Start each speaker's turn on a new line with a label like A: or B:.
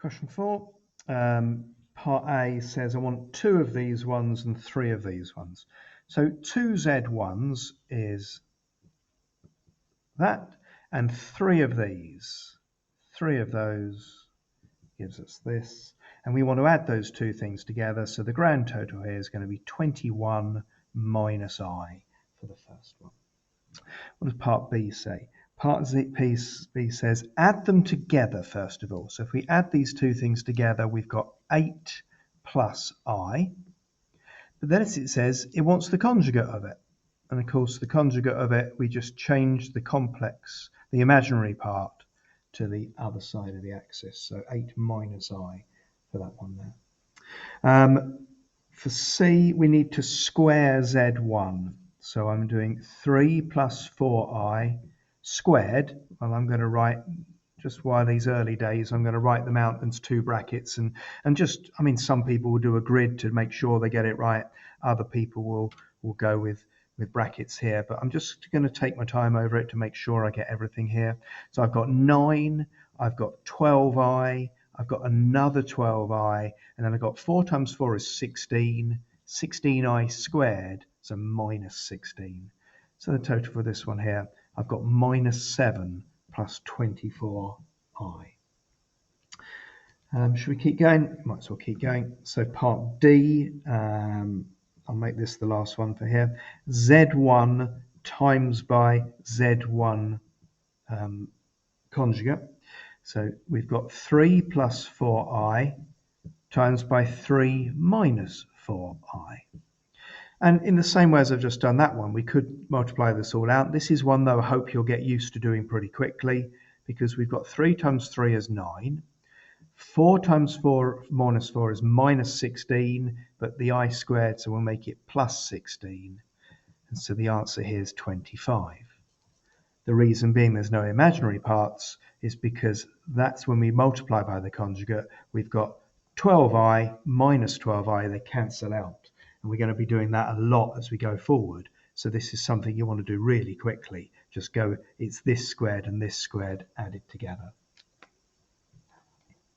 A: Question 4. Part A says I want 2 of these ones and 3 of these ones. So 2z1s is that, and 3 of these. 3 of those gives us this. And we want to add those two things together. So the grand total here is going to be 21 minus I for the first one. What does part B say? Part B says add them together first of all. So if we add these two things together, we've got 8 plus I. But then it says it wants the conjugate of it. And of course, the conjugate of it, we just change the complex, the imaginary part, to the other side of the axis. So 8 minus I for that one there. For C, we need to square Z1. So I'm doing 3 plus 4I squared. Well, I'm going to write, just while these early days, I'm going to write them out as 2 brackets. And just, I mean, some people will do a grid to make sure they get it right. Other people will go with brackets here. But I'm just going to take my time over it to make sure I get everything here. So I've got 9, I've got 12I, I've got another 12I, and then I've got 4 times 4 is 16, 16I squared, so minus 16. So the total for this one here, I've got minus 7 plus 24I. Should we keep going? Might as well keep going. So part D, I'll make this the last one for here. Z1 times by Z1 conjugate. So we've got 3 plus 4I times by 3 minus 4I. And in the same way as I've just done that one, we could multiply this all out. This is one, though, I hope you'll get used to doing pretty quickly, because we've got 3 times 3 is 9. 4 times 4 minus 4 is minus 16, but the I squared, so we'll make it plus 16. And so the answer here is 25. The reason being there's no imaginary parts is because that's when we multiply by the conjugate, we've got 12I minus 12I, they cancel out. And we're going to be doing that a lot as we go forward. So this is something you want to do really quickly. Just go, it's this squared and this squared added together.